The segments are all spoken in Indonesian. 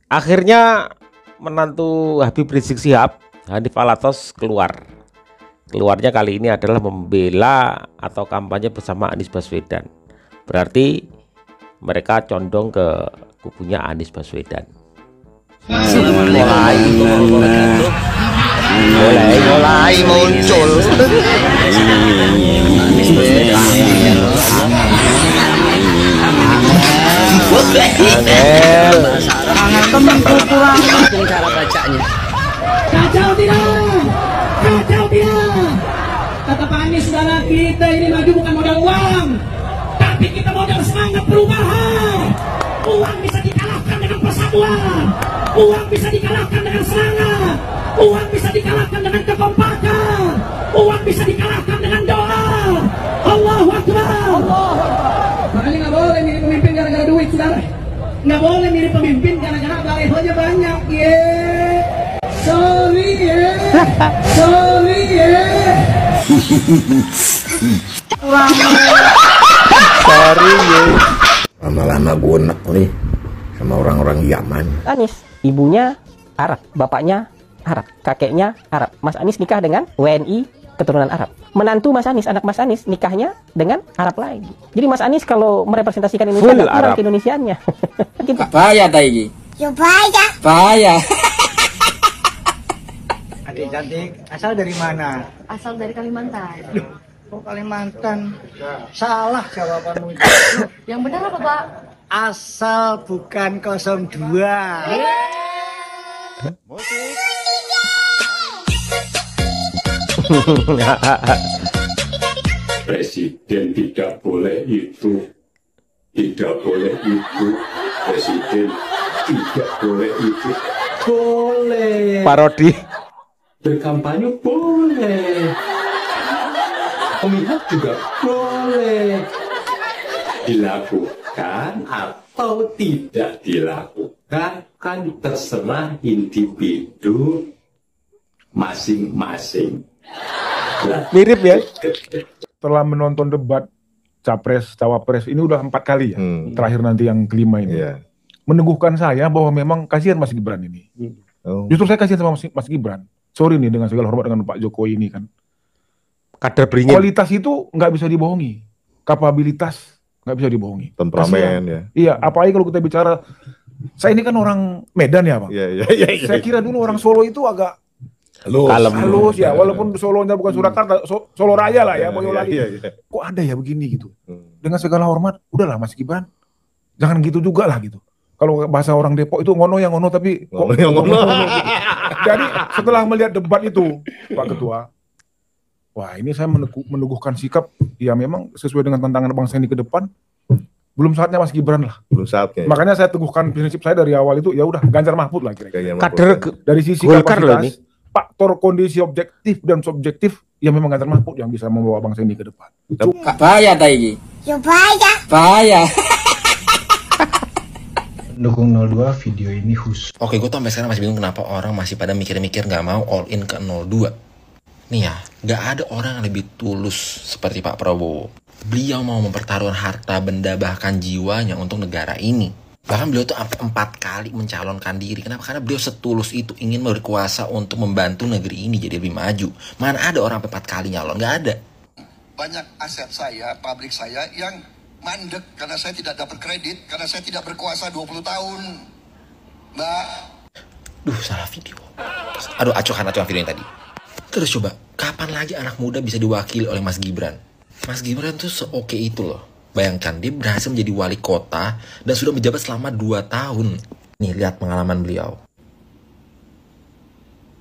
Akhirnya menantu Habib Rizik Syihab, Hanif Alatos keluarnya kali ini adalah membela atau kampanye bersama Anies Baswedan. Berarti mereka condong ke kubunya Anies Baswedan. Mulai muncul. Cara bacanya. Kacau tidak, kacau tidak. Kata Pak Anies, saudara, kita ini maju bukan modal uang, tapi kita modal semangat perubahan. Uang bisa dikalahkan dengan persatuan, uang bisa dikalahkan dengan semangat, uang bisa dikalahkan dengan kekompakan, uang bisa dikalahkan dengan doa. Allahu Akbar. Makanya nggak boleh milih pemimpin gara-gara duit, saudara. Nggak boleh milih pemimpin gara-gara balehonya banyak. Sorry ya. Sorry ya. Lama-lama gue enak nih sama orang-orang Yaman. Anies, ibunya Arab, bapaknya Arab, kakeknya Arab. Mas Anies nikah dengan WNI keturunan Arab. Menantu Mas Anies, anak Mas Anies nikahnya dengan Arab lagi. Jadi Mas Anies kalau merepresentasikan Indonesia nggak kurang ke-Indonesiaannya. Gitu. Bahaya Taigi. Ya bahaya. Bahaya. Adik cantik, asal dari mana? Asal dari Kalimantan. Oh, Kalimantan. Salah jawabanmu itu. Yang benar apa, Pak? Asal bukan 02. Presiden tidak boleh itu, tidak boleh itu, presiden tidak boleh itu. Boleh. Parodi. Berkampanye boleh. Pemilihan juga boleh. Dilakukan atau tidak dilakukan kan terserah individu masing-masing. Mirip ya. Setelah menonton debat capres cawapres ini udah 4 kali ya, terakhir nanti yang kelima ini, meneguhkan saya bahwa memang kasihan Mas Gibran ini. Justru saya kasihan sama Mas Gibran. Sorry nih, dengan segala hormat dengan Pak Jokowi ini kan, kader beringin. kualitas itu nggak bisa dibohongi, kapabilitas nggak bisa dibohongi, temperamen ya. Iya, apalagi kalau kita bicara, saya ini kan orang Medan ya Bang. Iya. Saya kira dulu orang Solo itu agak halus ya, walaupun Solonya bukan Surakarta, Solo Raya lah ya, Boyolali. Iya. Kok ada ya begini gitu? Dengan segala hormat, udahlah Mas Gibran, jangan gitu juga lah gitu. Kalau bahasa orang Depok itu ngono yang ngono, tapi ngono. Jadi setelah melihat debat itu, Pak Ketua, wah ini saya meneguhkan sikap, ya memang sesuai dengan tantangan bangsa ini ke depan, belum saatnya Mas Gibran lah. Belum saatnya. Makanya saya teguhkan prinsip saya dari awal itu, ya udah Ganjar Mahfud lah kira-kira. Kader Dari sisi Golkar loh ini. kapasitas, faktor kondisi objektif dan subjektif, ya memang Ganjar Mahfud yang bisa membawa bangsa ini ke depan. Bahaya Taigi. Ya bahaya. Bahaya. Dukung 02 video ini khusus. Oke, gue tuh sampai sekarang masih bingung kenapa orang masih pada mikir-mikir nggak mau all in ke 02. Nih ya, nggak ada orang yang lebih tulus seperti Pak Prabowo. Beliau mau mempertaruhkan harta, benda, bahkan jiwanya untuk negara ini. Bahkan beliau tuh 4 kali mencalonkan diri. Kenapa? Karena beliau setulus itu ingin berkuasa untuk membantu negeri ini jadi lebih maju. Mana ada orang 4 kali nyalon? Nggak ada. Banyak aset saya, pabrik saya yang mandek karena saya tidak dapat kredit, karena saya tidak berkuasa 20 tahun. Mbak. Duh, salah video. Aduh, acuhkan video yang tadi. Terus coba, kapan lagi anak muda bisa diwakili oleh Mas Gibran? Mas Gibran tuh seoke itu loh. Bayangkan, dia berhasil menjadi wali kota dan sudah menjabat selama 2 tahun. Nih, lihat pengalaman beliau.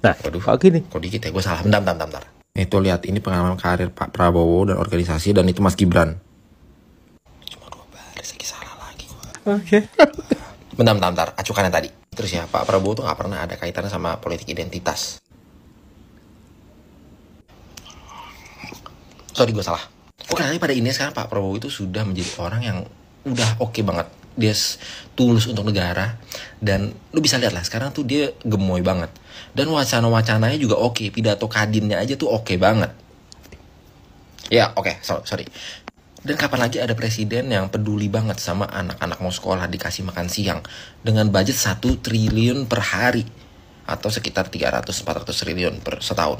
Nah, waduh, kok gini? Kok dikit ya? Gue salah. Bentar. Itu lihat, ini pengalaman karir Pak Prabowo dan organisasi, dan itu Mas Gibran. Cuma 2 baris lagi salah lagi gue. Oke. Bentar. Acukan yang tadi. Terus ya, Pak Prabowo tuh gak pernah ada kaitannya sama politik identitas. Sorry, gue salah. Oke, tapi pada ini sekarang Pak Prabowo itu sudah menjadi orang yang udah oke banget. Dia tulus untuk negara. Dan lu bisa lihat lah, sekarang tuh dia gemoy banget. Dan wacana-wacananya juga oke. Pidato kadinnya aja tuh oke banget. Ya, oke, sorry. Dan kapan lagi ada presiden yang peduli banget sama anak-anak mau sekolah dikasih makan siang dengan budget 1 triliun per hari atau sekitar 300-400 triliun per setahun.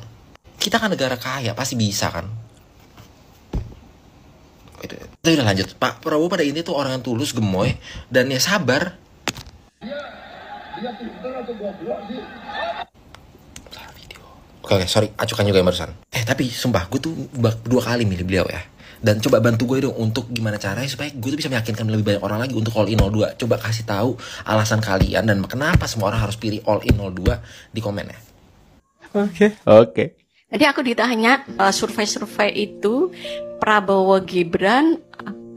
Kita kan negara kaya, pasti bisa kan. Kita udah lanjut. Pak Prabowo pada ini tuh orang yang tulus, gemoy, dan ya sabar. Oke, sorry, acukan juga yang barusan. Tapi sumpah, gue tuh 2 kali milih beliau ya. Dan coba bantu gue dong untuk gimana caranya supaya gue tuh bisa meyakinkan lebih banyak orang lagi untuk all in 02. Coba kasih tahu alasan kalian dan kenapa semua orang harus pilih all in 02 di komen ya. Oke. Jadi aku ditanya survei-survei itu Prabowo Gibran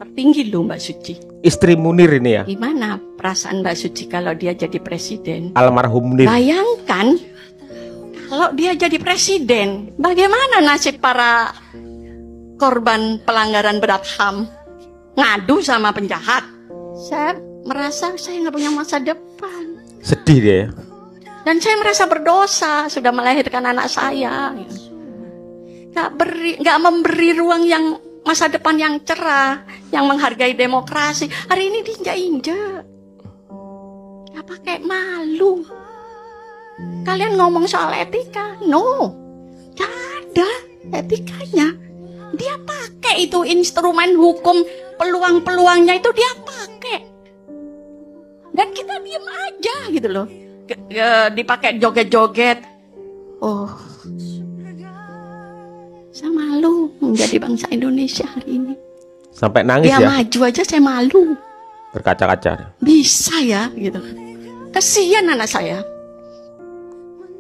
tertinggi loh Mbak Suci. Istri Munir ini ya. Gimana perasaan Mbak Suci kalau dia jadi presiden? Almarhum Munir. Bayangkan kalau dia jadi presiden, bagaimana nasib para korban pelanggaran berat HAM? Ngadu sama penjahat. Saya merasa saya nggak punya masa depan. Sedih dia ya. Dan saya merasa berdosa sudah melahirkan anak saya. Nggak memberi ruang yang masa depan yang cerah, yang menghargai demokrasi. Hari ini diinjak-injak. Nggak pakai malu. Kalian ngomong soal etika? No, nggak ada etikanya. Dia pakai itu instrumen hukum, peluang-peluangnya itu dia pakai. Dan kita diem aja gitu loh. Dipakai joget-joget. Oh, saya malu menjadi bangsa Indonesia hari ini. Sampai nangis dia ya? Maju aja saya malu. Berkaca-kaca. Bisa ya gitu. Kasihan anak saya.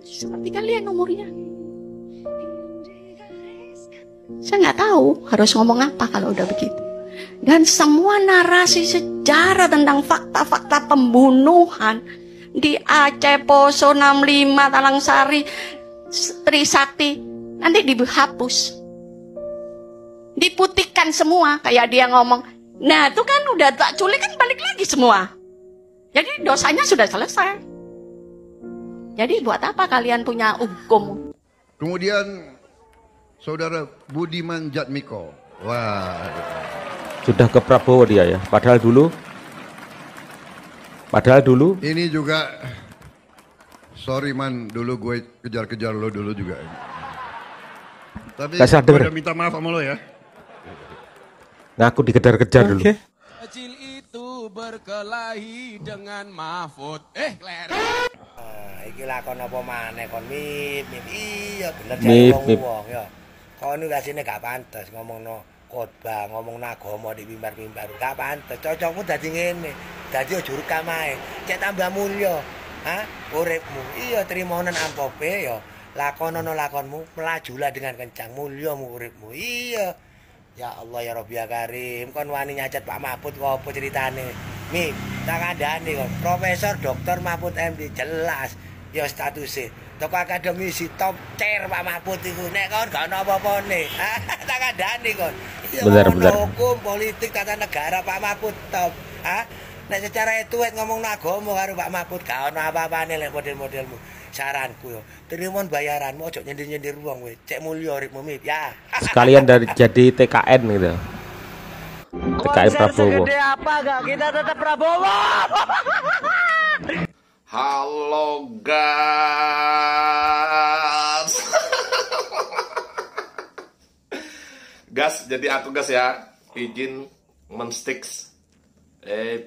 Seperti kalian umurnya. Saya nggak tahu harus ngomong apa kalau udah begitu. Dan semua narasi sejarah tentang fakta-fakta pembunuhan di Aceh, Poso, 65, Talang Sari, Trisakti nanti dihapus, diputihkan semua. Kayak dia ngomong, nah itu kan udah tak culik kan balik lagi semua. Jadi dosanya sudah selesai. Jadi buat apa kalian punya hukum? Kemudian Saudara Budiman Jatmiko. Wah. Sudah ke Prabowo dia ya. Padahal dulu. Ini juga. Sorry man, dulu gue kejar-kejar lo dulu juga. Tapi gue udah minta maaf sama lo ya. Ngaku dikejar-kejar dulu. Kecil itu berkelahi dengan Mahfud. Iki lakon apa maneh kon mip iya bener jare wong ya. Kon iki asine gak pantes ngomongno khotbah, ngomongno agama di mimbar-mimbar. Gak pantes. Cocokmu dadi ngene. Dadi aja rekam ae. Cek tambah mulya. Uripmu. Iya trimonen ampope ya. Lakonono lakonmu, melajulah dengan kencang mulyamu uripmu. Iya. Ya Allah ya Rabbi ya Karim. Kon wani nyacet Pak Mahfud kok apa ceritane? Mip, tak kandhane kon. Profesor Dr. Mahfud MD jelas. Ya statusnya toko akademisi top chair Pak Mahfud itu. Nek kon gak ono apa-apane. Tak kandhani kon. Benar. Hukum, politik, tata negara Pak Mahfud top. Nek secara etuet ngomong agama karo Pak Mahfud gak ono apa-apane lek model-modelmu. Saranku yo, trimon bayaranmu ojo nyindir-nyindir wong kowe. Cek mulya uripmu Mip ya. Sekalian dari jadi TKN gitu. TKN Prabowo. Segede apa gak kita tetap Prabowo. Halo gas. Gas, jadi aku gas ya. Izin menstiks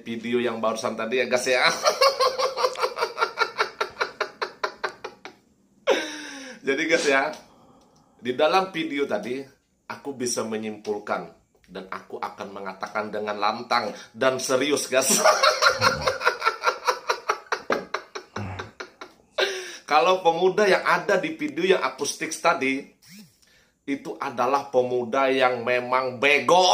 video yang barusan tadi ya gas ya. Jadi gas ya, di dalam video tadi aku bisa menyimpulkan dan aku akan mengatakan dengan lantang dan serius gas. Kalau pemuda yang ada di video yang aku stiks tadi itu adalah pemuda yang memang bego.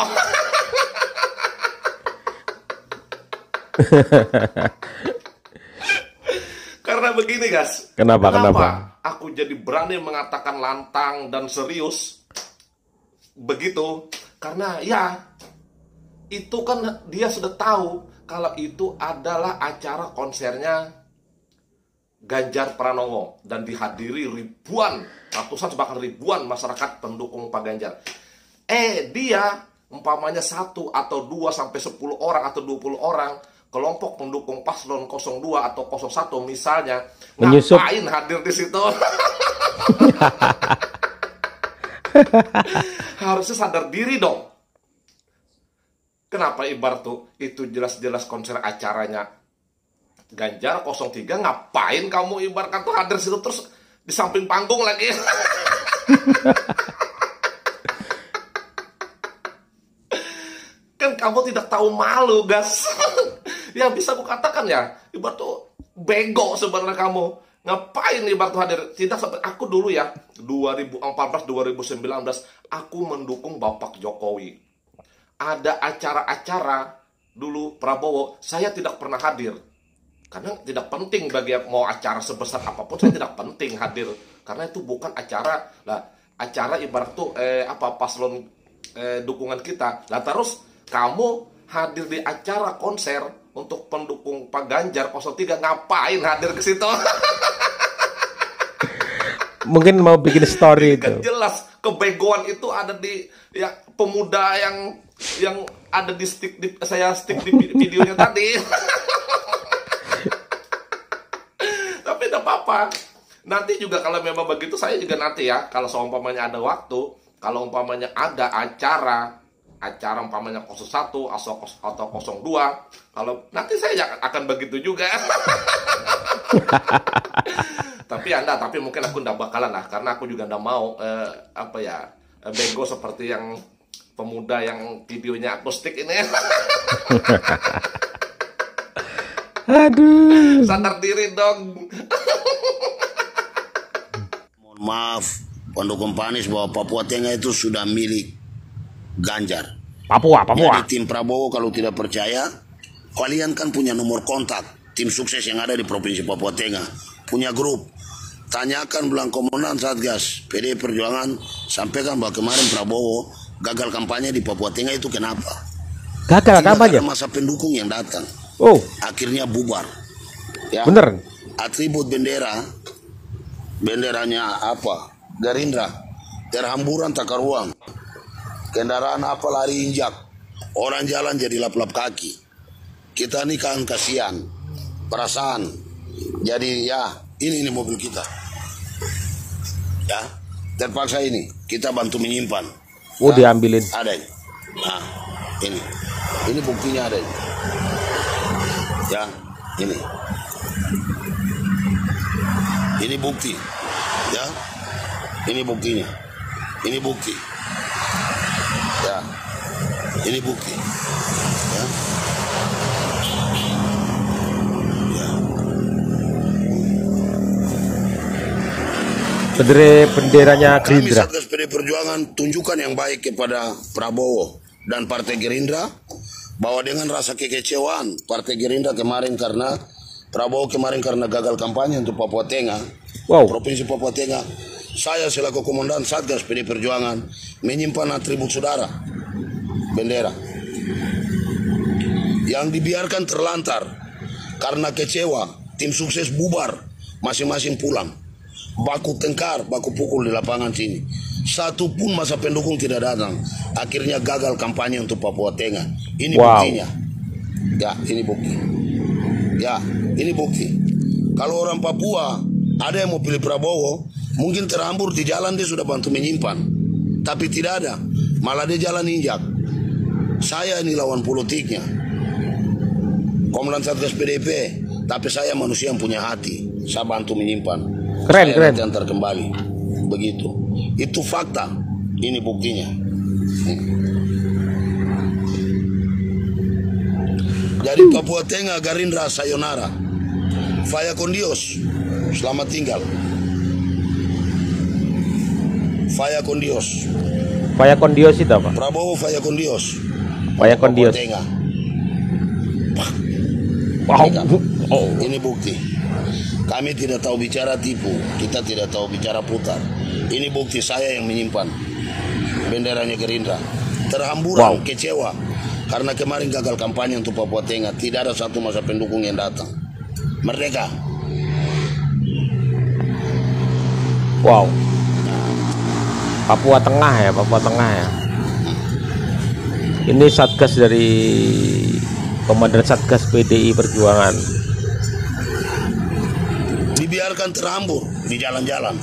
Karena begini guys. Kenapa? Aku jadi berani mengatakan lantang dan serius begitu karena ya itu kan dia sudah tahu kalau itu adalah acara konsernya Ganjar Pranowo dan dihadiri ribuan, ratusan bahkan ribuan masyarakat pendukung Pak Ganjar. Dia umpamanya 1 atau 2 sampai 10 orang atau 20 orang kelompok pendukung paslon 02 atau 01 misalnya menyusup, ngapain hadir di situ? Harusnya sadar diri dong. Kenapa ibarat tuh itu jelas-jelas konser acaranya Ganjar 03, ngapain kamu ibaratkan tuh hadir situ terus di samping panggung lagi? Kan kamu tidak tahu malu, gas. Ya bisa aku katakan ya, ibarat tuh bego sebenarnya kamu. Ngapain ibarat tuh hadir? Tidak sampai aku dulu ya, 2014 2019 aku mendukung Bapak Jokowi. Ada acara-acara dulu Prabowo, saya tidak pernah hadir. Karena tidak penting bagi mau acara sebesar apapun, saya tidak penting hadir. Karena itu bukan acara. Lah, acara ibarat tuh paslon dukungan kita. Lah terus kamu hadir di acara konser untuk pendukung Pak Ganjar 03, ngapain hadir ke situ? Mungkin mau bikin story itu. Jelas kebegoan itu ada di ya pemuda yang ada di stick di videonya tadi. Tapi tidak apa-apa. Nanti juga kalau memang begitu saya juga nanti ya, kalau seumpamanya ada waktu, kalau umpamanya ada acara umpamanya 01 atau 02, kalau nanti saya akan begitu juga. Tapi mungkin aku nggak bakalan lah, karena aku juga nggak mau bego seperti yang pemuda yang videonya akustik ini. Aduh. Sadar diri dong. Mohon maaf, pendukung Anies bahwa Papua Tengah itu sudah milik Ganjar. Papua. Jadi tim Prabowo kalau tidak percaya, kalian kan punya nomor kontak tim sukses yang ada di Provinsi Papua Tengah, punya grup. Tanyakan belang komandan Satgas PDI Perjuangan, sampaikan bahwa kemarin Prabowo gagal kampanye di Papua Tengah itu kenapa? Gagal kampanye? Masa pendukung yang datang. Oh. Akhirnya bubar. Ya. Bener. Atribut benderanya apa? Gerindra. Terhamburan takar ruang. Kendaraan apa lari injak. Orang jalan jadi lap-lap kaki. Kita ini kan kasihan. Perasaan. Jadi ya, ini mobil kita. Ya, terpaksa ini kita bantu menyimpan. Oh, diambilin. Ada ini. Nah, ini buktinya ada ini. Ya, ini bukti. Ya, ini buktinya. Ini bukti. Ya, ini bukti. Ya. Benderanya Gerindra. Kami Satgas PDI Perjuangan tunjukkan yang baik kepada Prabowo dan Partai Gerindra, bahwa dengan rasa kekecewaan Partai Gerindra kemarin karena Prabowo kemarin karena gagal kampanye untuk Papua Tengah, Provinsi Papua Tengah, saya selaku komandan Satgas PDI Perjuangan menyimpan atribut saudara, bendera yang dibiarkan terlantar karena kecewa, tim sukses bubar, masing-masing pulang. Baku tengkar, baku pukul di lapangan sini. Satu pun masa pendukung tidak datang. Akhirnya gagal kampanye untuk Papua Tengah. Ini buktinya. Ya, ini bukti. Ya, ini bukti. Kalau orang Papua ada yang mau pilih Prabowo, mungkin terhambur di jalan, dia sudah bantu menyimpan. Tapi tidak ada. Malah dia jalan injak. Saya ini lawan politiknya. Komandan Satgas PDIP, tapi saya manusia yang punya hati. Saya bantu menyimpan. Keren. Antar kembali. Begitu. Itu fakta. Ini buktinya. Jadi Papua Tengah Gerindra sayonara. Faya Kondios, selamat tinggal. Faya Kondios. Faya Kondios itu apa? Prabowo Faya Kondios. Faya Kondios. Papua Tengah. Wow. Ini bukti. Kami tidak tahu bicara tipu, kita tidak tahu bicara putar. Ini bukti saya yang menyimpan benderanya Gerindra. Terhamburan, kecewa karena kemarin gagal kampanye untuk Papua Tengah. Tidak ada satu masa pendukung yang datang. Merdeka. Wow. Papua Tengah ya, Papua Tengah ya. Ini Satgas dari Komandan Satgas PDI Perjuangan. Dibiarkan terhambur di jalan-jalan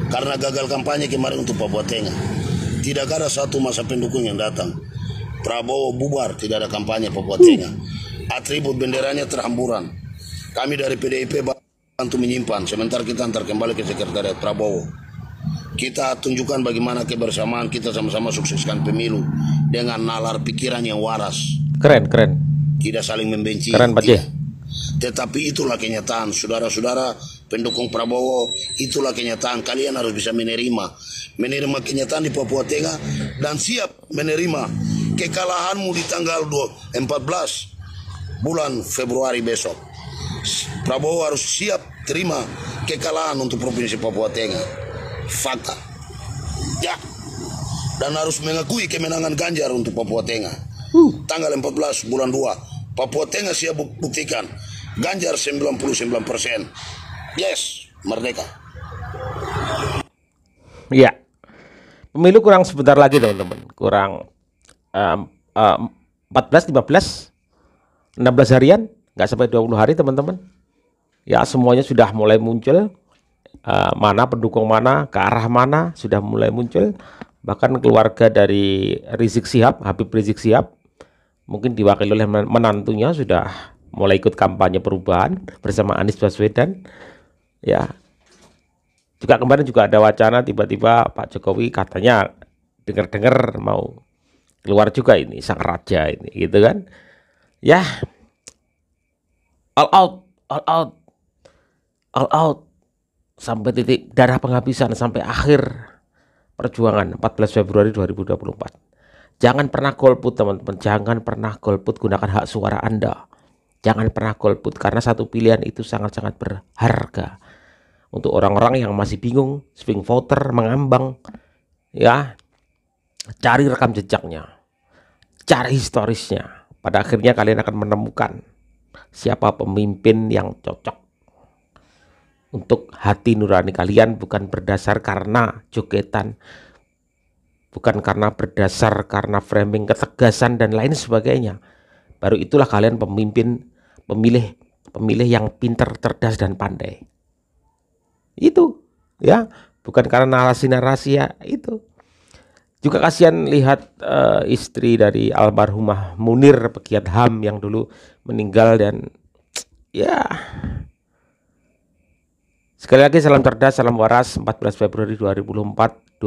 karena gagal kampanye kemarin untuk Papua Tengah. Tidak ada satu masa pendukung yang datang. Prabowo bubar, tidak ada kampanye Papua Tengah. Atribut benderanya terhamburan. Kami dari PDIP bantu menyimpan, sementara kita antar kembali ke sekretariat Prabowo. Kita tunjukkan bagaimana kebersamaan kita sama-sama sukseskan pemilu dengan nalar pikiran yang waras. Keren. Tidak saling membenci. Keren, Pak J. Tetapi itulah kenyataan, saudara-saudara pendukung Prabowo, itulah kenyataan. Kalian harus bisa menerima kenyataan di Papua Tengah dan siap menerima kekalahanmu di tanggal 14 bulan Februari besok. Prabowo harus siap terima kekalahan untuk Provinsi Papua Tengah. Fakta. Ya. Dan harus mengakui kemenangan Ganjar untuk Papua Tengah. Tanggal 14 bulan 2. Papua Tengah siap buktikan. Ganjar 99%. Yes, merdeka. Ya. Pemilu kurang sebentar lagi teman-teman. Kurang 14, 15, 16 harian. Nggak sampai 20 hari teman-teman. Ya, semuanya sudah mulai muncul. Mana pendukung mana, ke arah mana sudah mulai muncul. Bahkan keluarga dari Rizik Syihab, Habib Rizik Syihab, mungkin diwakili oleh menantunya sudah mulai ikut kampanye perubahan bersama Anies Baswedan. Ya, juga kemarin juga ada wacana tiba-tiba Pak Jokowi katanya dengar-dengar mau keluar juga ini sang raja ini, gitu kan? Ya, all out. Sampai titik darah penghabisan, sampai akhir perjuangan 14 Februari 2024. Jangan pernah golput teman-teman, jangan pernah golput, gunakan hak suara Anda. Jangan pernah golput, karena satu pilihan itu sangat-sangat berharga. Untuk orang-orang yang masih bingung, swing voter, mengambang, ya, cari rekam jejaknya, cari historisnya. Pada akhirnya kalian akan menemukan siapa pemimpin yang cocok untuk hati nurani kalian, bukan berdasar karena jogetan, bukan karena berdasar karena framing ketegasan dan lain sebagainya. Baru itulah kalian pemilih yang pintar, cerdas dan pandai. Itu ya, bukan karena narasi-narasi ya itu. Juga kasihan lihat istri dari almarhumah Munir, pegiat HAM yang dulu meninggal, dan ya, sekali lagi salam cerdas, salam waras. 14 Februari 2024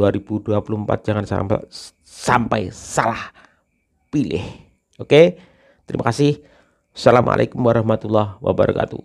jangan sampai salah pilih. Oke, terima kasih. Assalamualaikum warahmatullahi wabarakatuh.